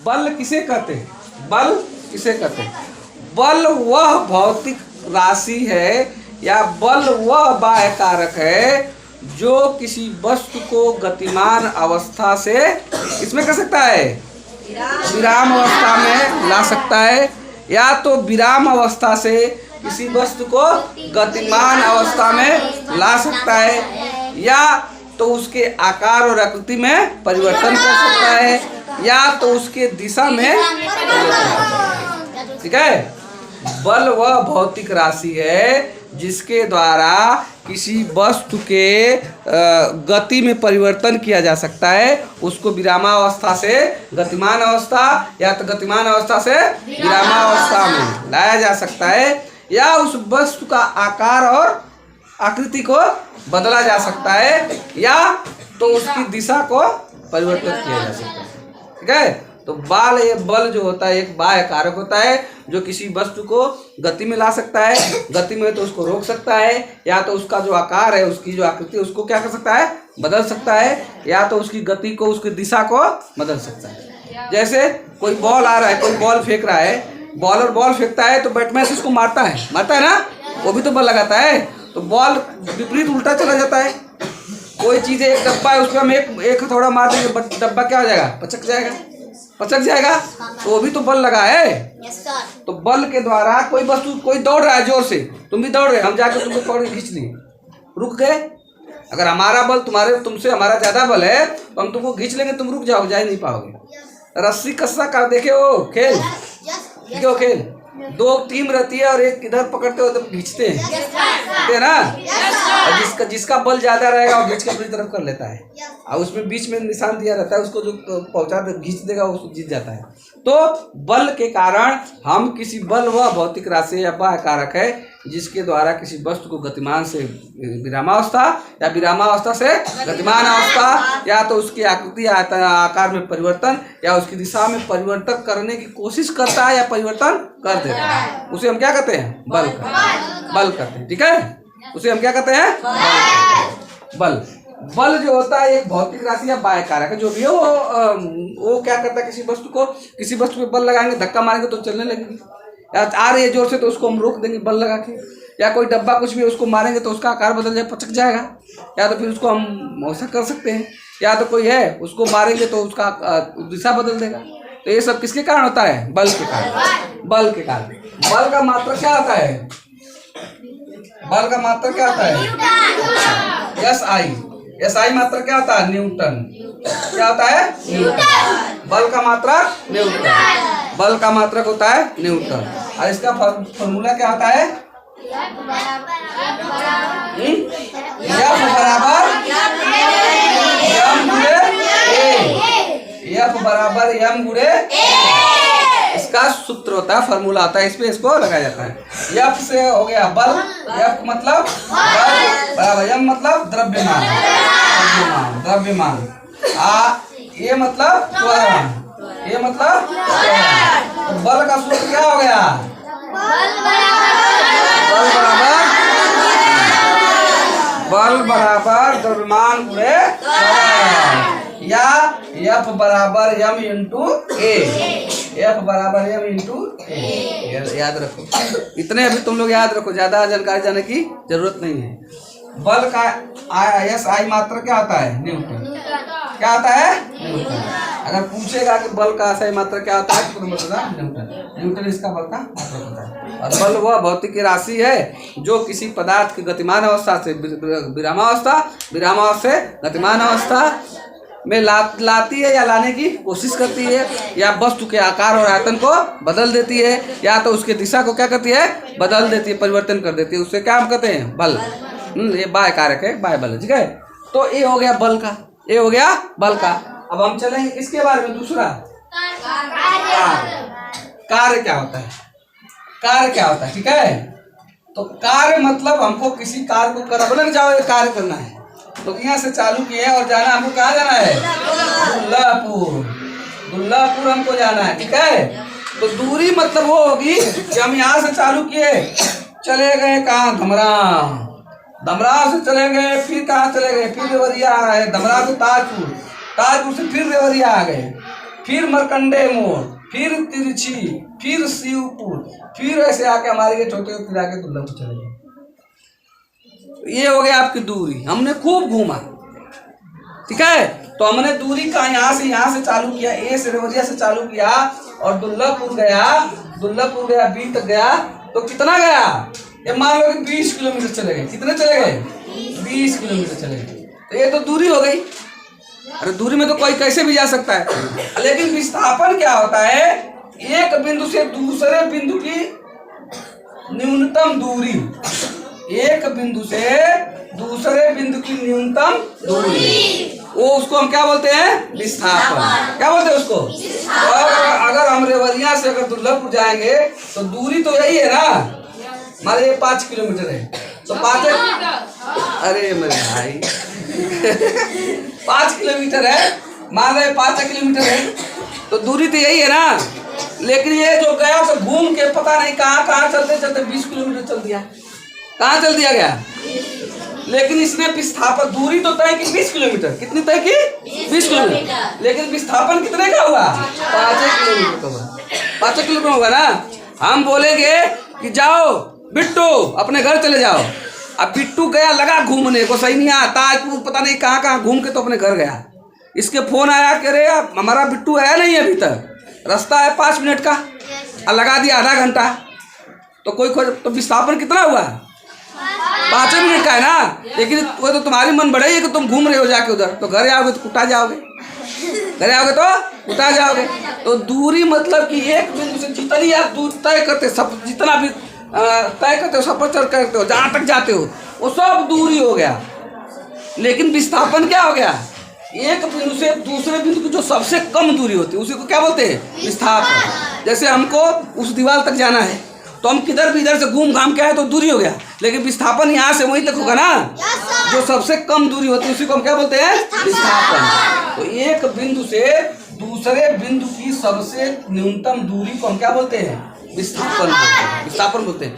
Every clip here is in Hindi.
बल किसे कहते हैं? बल किसे कहते हैं? बल वह भौतिक राशि है या बल वह बाह्य कारक है जो किसी वस्तु को गतिमान अवस्था से इसमें कर सकता है, विराम अवस्था में ला सकता है, या तो विराम अवस्था से किसी वस्तु को गतिमान अवस्था में ला सकता है, या तो उसके आकार और आकृति में परिवर्तन कर सकता है, या तो उसके दिशा में परिवर्तन कर सकता है। ठीक है। बल वह भौतिक राशि है जिसके द्वारा किसी वस्तु के गति में परिवर्तन किया जा सकता है, उसको विरामावस्था से गतिमान अवस्था या तो गतिमान अवस्था से विरामावस्था में लाया जा सकता है, या उस वस्तु का आकार और आकृति को बदला जा सकता है, या तो उसकी दिशा को परिवर्तित किया जा सकता है। ठीक है। तो बल जो होता है एक बाह्य कारक होता है जो किसी वस्तु को गति में ला सकता है, गति में तो उसको रोक सकता है, या तो उसका जो आकार है उसकी जो आकृति है उसको क्या कर सकता है, बदल सकता है, या तो उसकी गति को उसकी दिशा को बदल सकता है। जैसे कोई बॉल आ रहा है, कोई बॉल फेंक रहा है, बॉलर बॉल फेंकता है तो बैट्समैन उसको मारता है ना, वो भी तो बल लगाता है, तो बॉल विपरीत उल्टा चला जाता है। कोई चीज़ है, एक डब्बा है, उसको हम एक हथौड़ा मार देंगे, डब्बा क्या हो जाएगा, पचक जाएगा, तो वो भी तो बल लगा है। तो बल के द्वारा कोई वस्तु, कोई दौड़ रहा है जोर से, तुम भी दौड़ रहे, हम जाकर तुमको पकड़ के खींच लिए, रुक गए। अगर हमारा बल तुमसे हमारा ज्यादा बल है तो हम तुमको खींच लेंगे, तुम रुक जाओगे, जा ही नहीं पाओगे। रस्सी कस्सा का देखे हो खेल, देखे हो खेल, दो टीम रहती है और एक इधर पकड़ते हो तो खींचते हैं ना, और जिसका बल ज्यादा रहेगा वो खींच के अपनी तरफ कर लेता है, और उसमें बीच में निशान दिया रहता है, उसको जो पहुंचा खींच देगा वो जीत जाता है। तो बल के कारण हम किसी बल वह भौतिक राशि या बाह्य कारक है जिसके द्वारा किसी वस्तु को गतिमान से विरामावस्था या विरामावस्था से गतिमान अवस्था, या तो उसकी आकृति या आकार में परिवर्तन या उसकी दिशा में परिवर्तन करने की कोशिश करता है या परिवर्तन कर देता है, उसे हम क्या कहते हैं, बल कहते हैं। ठीक है। उसे हम क्या कहते हैं, बल जो होता है एक भौतिक राशि या बाह्य कारक है, जो भी है वो क्या करता है, किसी वस्तु पे बल लगाएंगे, धक्का मारेंगे तो चलने लगेगी, या आ रही है जोर से तो उसको हम रोक देंगे बल लगा के, या कोई डब्बा कुछ भी उसको मारेंगे तो उसका आकार बदल जाए, पचक जाएगा, या तो फिर उसको हम ऐसा कर सकते हैं, या तो कोई है उसको मारेंगे तो उसका दिशा बदल देगा। तो ये सब किसके कारण होता है, बल के कारण। बल का मात्रा क्या आता है, बल का मात्रा क्या आता है, SI मात्रा क्या होता है, न्यूटन। क्या होता है, न्यूटन। बल का मात्रा न्यूटन, बल का मात्रक होता है न्यूटन। और इसका फॉर्मूला क्या होता है, F बराबर m गुणे A। इसका सूत्र होता है, फॉर्मूला आता है, इस पे इसको लगाया जाता है। F से हो गया बल, F मतलब बल बराबर m मतलब द्रव्यमान, A मतलब त्वरण, तो बल का सूत्र क्या हो गया, बल बराबर द्रव्यमान गुणे त्वरण, या F बराबर m इंटू A, याद रखो। इतने अभी तुम लोग याद रखो, ज्यादा जानकारी जाने की जरूरत नहीं है। बल का SI मात्रा क्या होता है, न्यूटन। क्या होता है, न्यूटन। अगर पूछेगा कि बल का SI मात्रा क्या होता है तो तुम बताना न्यूटन इसका बल का मात्रक होता है। और बल वह भौतिक राशि है जो किसी पदार्थ की गतिमान अवस्था से विरामावस्था से गतिमान अवस्था में लाती है या लाने की कोशिश करती है, या वस्तु के आकार और आयतन को बदल देती है, या तो उसके दिशा को क्या करती है, बदल देती है, परिवर्तन कर देती है, उससे क्या हम कहते हैं, बल। ये बाह्य कारक है, बाह्य बल। ठीक है। तो ये हो गया बल का, ये हो गया बल का। अब हम चलेंगे किसके बारे में, दूसरा कार्य क्या होता है, कार्य क्या होता है। ठीक है। तो कार्य मतलब हमको किसी कार्य को कर, बोले जाओ ये कार्य करना है, तो यहाँ से चालू किए और जाना, हमको कहाँ जाना है, दुल्लापुर हमको जाना है। ठीक है। तो दूरी मतलब वो होगी कि हम यहाँ से चालू किए, चले गए कहाँ, धमरा से चले गए, फिर कहाँ चले गए, फिर देवरिया है, धमरा से ताजपुर से फिर देवरिया आ गए, फिर मरकंडे मोड़, फिर तिरछी, फिर शिवपुर, फिर ऐसे आके हमारे गेट होते हुए फिर आके दुर्लभपुर चले गए। ये हो गया आपकी दूरी। हमने खूब घूमा, ठीक है। तो हमने दूरी का यहाँ से चालू किया, ए से रेवरिया से चालू किया और दुर्लभपुर गया, बी तक गया। तो कितना गया? ये मान लो कि 20 किलोमीटर चले गए। कितने चले गए? 20 किलोमीटर चले गए। तो ये तो दूरी हो गई। अरे दूरी में तो कोई कैसे भी जा सकता है, लेकिन विस्थापन क्या होता है? एक बिंदु से दूसरे बिंदु की न्यूनतम दूरी, एक बिंदु से दूसरे बिंदु की न्यूनतम दूरी, वो उसको हम क्या बोलते हैं? विस्थापन। क्या बोलते हैं उसको? और अगर हम रेवरिया से अगर दुर्लभपुर जाएंगे तो दूरी तो यही है ना, हमारे ये 5 किलोमीटर है। तो 5, अरे मेरे भाई 5 किलोमीटर है, मान रहे 5 किलोमीटर है, तो दूरी तो यही है ना। लेकिन ये जो गया तो घूम के पता नहीं कहाँ चलते चलते 20 किलोमीटर चल दिया। कहाँ चल दिया गया? लेकिन इसने विस्थापन, दूरी तो तय की 20 किलोमीटर, कितनी तय की? 20 किलोमीटर, लेकिन विस्थापन कितने का हुआ? 5 किलोमीटर का हुआ। 5 किलोमीटर होगा ना। हम बोलेंगे कि जाओ बिट्टू अपने घर चले जाओ। अब बिट्टू गया, लगा घूमने को, सही नहीं आता, पता नहीं कहाँ घूम के तो अपने घर गया। इसके फोन आया कि अरे हमारा बिट्टू आया नहीं अभी तक, रास्ता है 5 मिनट का, और लगा दिया आधा घंटा। तो कोई खोज, तो विस्थापन कितना हुआ? 5 मिनट का है ना। लेकिन वो तो तुम्हारी मन बढ़ाई है कि तुम घूम रहे हो जाके उधर, तो घर आओगे तो कुटा जाओगे, घर आओगे तो कुटा जाओगे। तो दूरी मतलब कि एक बिंदु से जितनी आप दूर तय करते, सब जितना भी तय करते हो, सफर चल करते हो, जहाँ तक जाते हो, वो सब दूरी हो गया। लेकिन विस्थापन क्या हो गया? एक बिंदु से दूसरे बिंदु की जो सबसे कम दूरी होती है उसी को क्या बोलते हैं? विस्थापन। जैसे हमको उस दीवार तक जाना है, तो हम किधर भी इधर से घूम घाम के आए तो दूरी हो गया। लेकिन विस्थापन यहाँ से वहीं तक होगा ना, जो सबसे कम दूरी होती है उसी को हम क्या बोलते हैं? विस्थापन। तो एक बिंदु से दूसरे बिंदु की सबसे न्यूनतम दूरी को हम क्या बोलते हैं? विस्थापन बोलते हैं।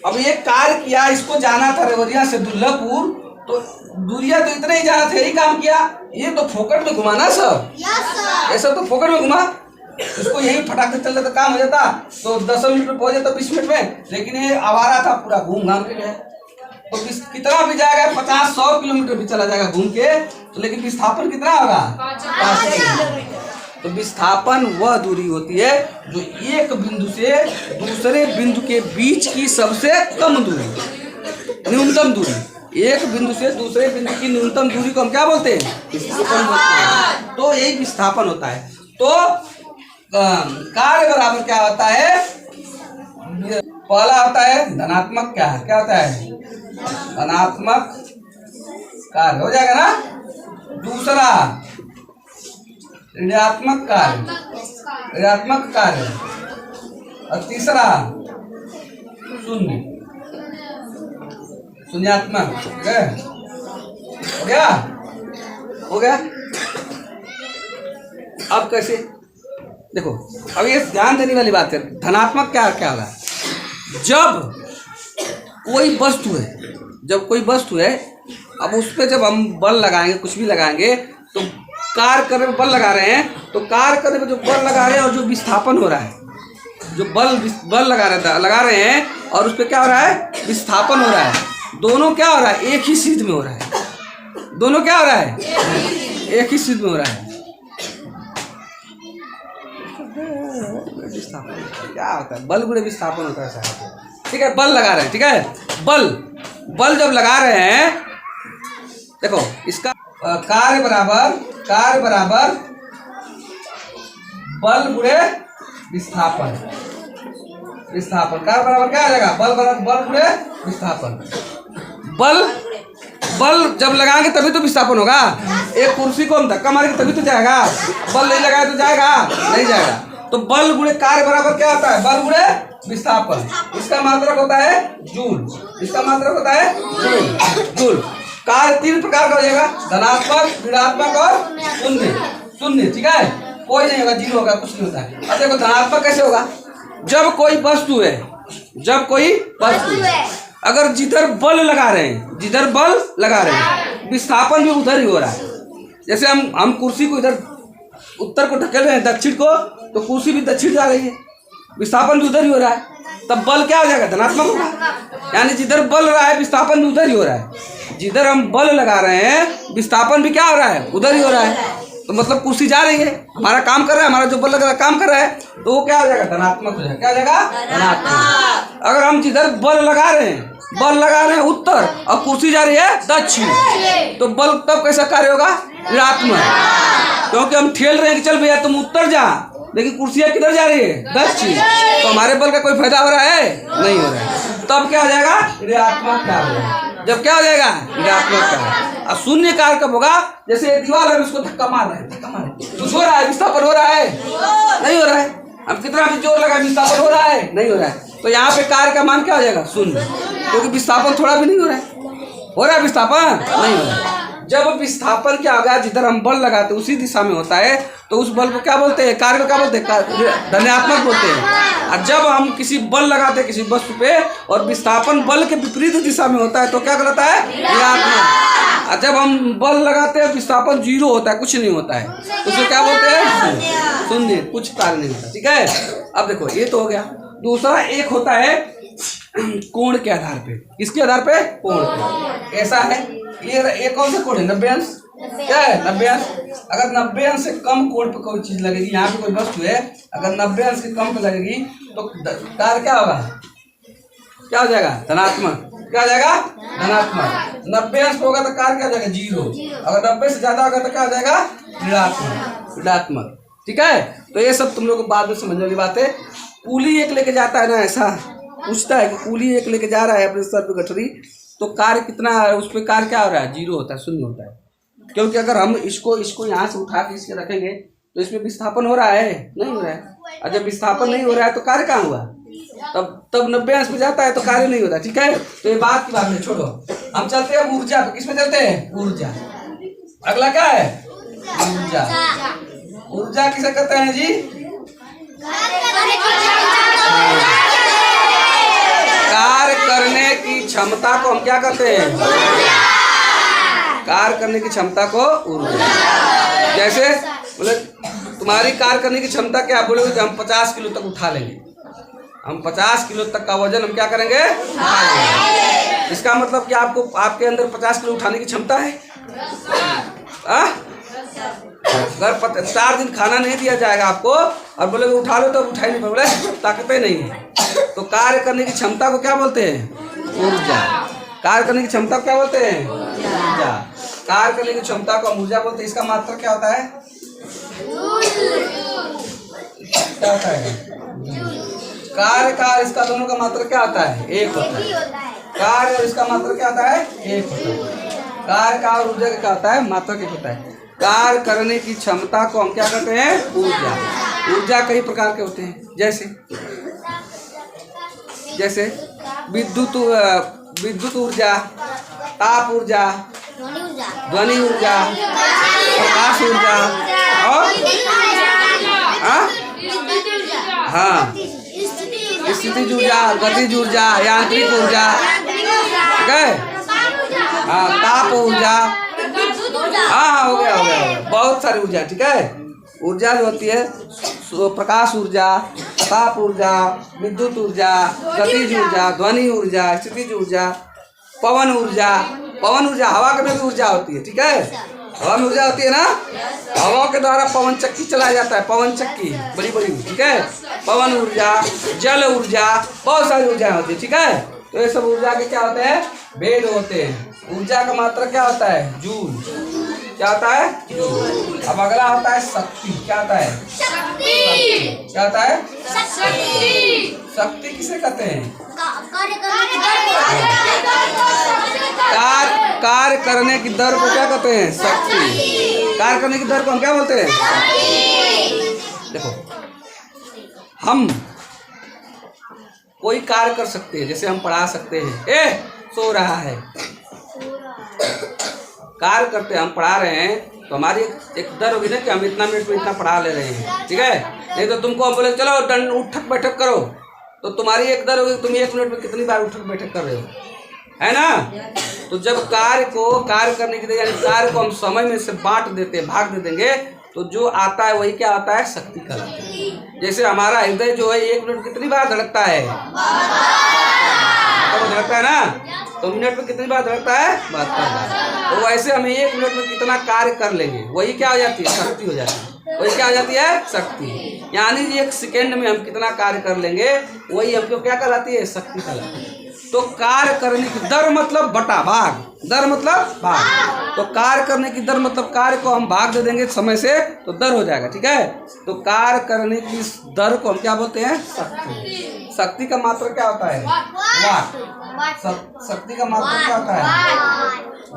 अब ये कार्य किया, इसको जाना था रेवरिया से दुर्लभपुर, तो दूरिया तो इतने ही जाना था, यही काम किया। ये तो फोकट में घुमाना सब, ऐसा तो फोकट में घुमा, इसको यही फटाक से चल जाता, काम हो जाता, तो 10 मिनट में पहुंच जाता, 20 मिनट में। लेकिन ये आवारा था, पूरा घूम घाम के गया। तो कितना भी जाएगा, 50-100 किलोमीटर भी चला जाएगा घूम के, तो लेकिन विस्थापन कितना होगा? 5 किलोमीटर। तो विस्थापन वह दूरी होती है जो एक बिंदु से दूसरे बिंदु के बीच की सबसे कम दूरी, न्यूनतम दूरी। एक बिंदु से दूसरे बिंदु की न्यूनतम दूरी को हम क्या बोलते हैं? विस्थापन बोलते हैं। तो यही विस्थापन होता है। तो कार्य बराबर क्या होता है? पहला होता है धनात्मक, क्या होता है? धनात्मक कार्य हो जाएगा ना। दूसरा ऋणात्मक कार्य, और तीसरा शून्यात्मक। हो गया। अब कैसे? देखो, अब ये ध्यान देने वाली बात है। धनात्मक क्या होगा? जब कोई वस्तु है, अब उस पर जब हम बल लगाएंगे, कुछ भी लगाएंगे, तो कार्य करने में बल लगा रहे हैं, तो कार्य करने में जो बल लगा रहे हैं और जो विस्थापन हो रहा है, जो बल लगा रहे हैं और उस पर क्या हो रहा है? विस्थापन हो रहा है। दोनों क्या हो रहा है? एक ही सीध में हो रहा है। दोनों क्या हो रहा है? एक ही सीध में हो रहा है। विस्थापन क्या होता है? बल गुणे विस्थापन होता है साहब। ठीक है, बल लगा रहे हैं, ठीक है। बल जब लगा रहे हैं, देखो इसका कार्य बराबर बल गुणे विस्थापन। कार्य बराबर क्या आ जाएगा? बल गुणे विस्थापन। बल जब लगाएंगे तभी तो विस्थापन होगा। एक कुर्सी को हम धक्का मारेंगे तभी तो जाएगा, बल नहीं लगाए तो जाएगा? नहीं जाएगा। तो बल गुणे कार्य बराबर क्या होता है? बल गुणे विस्थापन। इसका मात्रक होता है जूल। जूल। कार्य 3 प्रकार का हो जाएगा, धनात्मक, ऋणात्मक और शून्य। ठीक है, कोई नहीं होगा, 0 होगा, कुछ नहीं होता है। अब देखो धनात्मक कैसे होगा? जब कोई वस्तु है, अगर जिधर बल लगा रहे हैं, विस्थापन भी उधर ही हो रहा है। जैसे हम कुर्सी को इधर उत्तर को ढकेल रहे हैं दक्षिण को, तो कुर्सी भी दक्षिण जा रही है, विस्थापन भी उधर ही हो रहा है, तब बल क्या हो जाएगा? धनात्मक होगा। यानी जिधर बल रहा है विस्थापन भी उधर ही हो रहा है, जिधर हम बल लगा रहे हैं विस्थापन भी क्या हो रहा है? उधर ही हो रहा है। तो मतलब कुर्सी जा रही है, हमारा काम कर रहा है, हमारा जो बल लग रहा है काम कर रहा है, तो वो क्या हो जाएगा? धनात्मक हो जाएगा। क्या हो जाएगा? धनात्मक। अगर हम जिधर बल लगा रहे हैं उत्तर और कुर्सी जा रही है दक्षिण, तो बल तब कैसा कार्य होगा? ऋणात्मक। क्योंकि हम ठेल रहे हैं कि चल भैया तुम उत्तर जा, लेकिन कुर्सियाँ किधर जा रही है? दक्षिण। तो हमारे बल का कोई फायदा हो रहा है? नहीं हो रहा है। तब क्या हो जाएगा? ऋणात्मक कार्य हो जाएगा। जब क्या हो जाएगा? ऋणात्मक कार्य। और शून्य कार्य कब होगा? जैसे दीवार है उसको धक्का मार रहे हैं, कुछ हो रहा है? विस्थापन हो रहा है? नहीं हो रहा है। अब कितना भी जोर लगा विस्थापन हो रहा है? नहीं हो रहा है। तो यहाँ पे कार्य का मान क्या हो जाएगा? शून्य, क्योंकि विस्थापन थोड़ा भी नहीं हो रहा है। हो रहा है विस्थापन? नहीं हो रहा है। जब विस्थापन क्या होगा? जिधर हम बल लगाते हैं उसी दिशा में होता है, तो उस बल को क्या बोलते हैं? कार्य को क्या बोलते हैं? धनात्मक बोलते हैं। और जब हम किसी बल लगाते हैं किसी वस्तु पे और विस्थापन बल के विपरीत दिशा में होता है, तो क्या कहलाता है? ऋणात्मक। और जब हम बल लगाते हैं विस्थापन जीरो होता है, कुछ नहीं होता है, तो उसे क्या बोलते हैं? शून्य, कुछ कार्य नहीं होता। ठीक है। अब देखो ये तो हो गया। दूसरा एक होता है कोण के आधार पे। किसके आधार पे? कोण पे। ऐसा है ये कौन सा कोण है? 90 अंश। क्या है? 90 अंश। अगर 90 अंश से कम कोण पे कोई चीज लगेगी, यहाँ पे कोई वस्तु है, अगर 90 अंश से कम पे लगेगी तो कार्य क्या होगा? क्या हो जाएगा? धनात्मक। क्या हो जाएगा? धनात्मक। 90 अंश होगा तो कार्य क्या हो जाएगा? जीरो। अगर 90 से ज्यादा होगा तो क्या हो जाएगा? ऋणात्मक। ऋणात्मक। ठीक है। तो ये सब तुम लोग को बाद में समझने वाली बात है। कूली एक लेके जाता है ना, ऐसा पूछता है कि कूली एक लेके जा रहा है अपने सर पे गठरी, तो कार्य कितना है उस पर? कार्य क्या हो रहा है? जीरो होता है, शून्य होता है। क्योंकि अगर हम इसको यहाँ से उठा के इसके रखेंगे तो इसमें विस्थापन हो रहा है? नहीं हो रहा है। और जब विस्थापन नहीं हो रहा है तो कार्य कहाँ हुआ? तब 90 अंश में जाता है तो कार्य नहीं होता। ठीक है। तो ये बात की बात है, छोड़ो। हम चलते हैं ऊर्जा पे। किस में चलते हैं? ऊर्जा। अगला क्या है? ऊर्जा। ऊर्जा किसे कहते हैं जी? कार्य करने की क्षमता को हम क्या कहते हैं? कार्य करने की क्षमता को ऊर्जा। जैसे बोले तुम्हारी कार्य करने की क्षमता क्या? बोलोगे कि हम 50 किलो तक उठा लेंगे, हम 50 किलो तक का वजन हम क्या करेंगे? उठा लेंगे। इसका मतलब कि आपको आपके अंदर 50 किलो उठाने की क्षमता है? अगर 4 दिन खाना नहीं दिया जाएगा आपको और बोलोगे उठा लो, तो उठा ही नहीं पाओगे, ताकतें नहीं है। तो कार्य करने की क्षमता को क्या बोलते हैं? ऊर्जा। कार्य करने की क्षमता को क्या बोलते हैं? ऊर्जा। कार्य करने की क्षमता को हम ऊर्जा बोलते हैं। इसका मात्रा क्या होता है? क्या होता है? कार्य का इसका दोनों का मात्रा क्या होता है? एक होता है। कार्य और इसका मात्रा क्या होता है? एक होता है। कार्य का और ऊर्जा का क्या होता है? मात्रा क्या होता है? कार्य करने की क्षमता को हम क्या कहते हैं? ऊर्जा। ऊर्जा कई प्रकार के होते हैं, जैसे विद्युत ऊर्जा, ताप ऊर्जा, ध्वनि ऊर्जा, प्रकाश ऊर्जा और स्थितिज ऊर्जा, गतिज ऊर्जा, यांत्रिक ऊर्जा, ठीक है। ताप ऊर्जा, हो गया बहुत सारी ऊर्जा। ठीक है। ऊर्जा जो होती है प्रकाश ऊर्जा, ताप ऊर्जा, विद्युत ऊर्जा, गतिज ऊर्जा, ध्वनि ऊर्जा, स्थितिज ऊर्जा, पवन ऊर्जा। पवन ऊर्जा हवा में भी ऊर्जा होती है। ठीक है। हवा में ऊर्जा होती है ना, हवा के द्वारा पवन चक्की चलाया जाता है, पवन चक्की बड़ी बड़ी। ठीक है। पवन ऊर्जा, जल ऊर्जा, बहुत सारी ऊर्जा होती है। ठीक है। तो ये सब ऊर्जा के क्या होते हैं? भेद होते हैं। ऊर्जा का मात्रा क्या होता है? जूल। क्या होता है? जूल। अब अगला होता है शक्ति। क्या होता है? शक्ति। क्या होता है? शक्ति। शक्ति किसे कहते हैं? कार्य करने की दर को क्या कहते हैं? शक्ति। कार्य करने की दर को हम क्या बोलते हैं? देखो, हम कोई कार्य कर सकते हैं, जैसे हम पढ़ा सकते हैं। सो रहा है, कार्य करते हैं, हम पढ़ा रहे हैं, तो हमारी एक दर होगी ना कि हम इतना मिनट में इतना पढ़ा ले रहे हैं। ठीक है। नहीं तो तुमको हम बोले चलो उठक बैठक करो, तो तुम्हारी एक दर होगी, तुम 1 मिनट में कितनी बार उठक बैठक कर रहे हो, है ना। तो जब कार्य करने की यानी कार्य को हम समय में से बांट देते हैं, भाग दे देंगे, तो तो जो आता है वही क्या होता है, शक्ति कहलाता है। जैसे हमारा हृदय जो है 1 मिनट कितनी बार धड़कता है, तो धड़कता है ना, तो मिनट में कितनी बार धड़कता है, 72 बार। तो वैसे हम 1 मिनट में कितना कार्य कर लेंगे वही क्या हो जाती है, शक्ति हो जाती है। वही क्या हो जाती है, शक्ति। यानी 1 सेकेंड में हम कितना कार्य कर लेंगे वही हमको क्या कहलाती है, शक्ति कहलाती है। तो कार्य करने की दर मतलब बटा भाग, दर मतलब भाग। तो कार्य करने की दर मतलब कार्य को हम भाग दे देंगे समय से तो दर हो जाएगा, ठीक है। तो कार्य करने की दर को हम क्या बोलते हैं, शक्ति। शक्ति का मात्रा क्या होता है, वाट। शक्ति का मात्रा क्या होता है,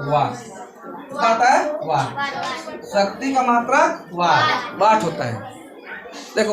वाट। क्या होता है, वाट। शक्ति का मात्रा वाट होता है। देखो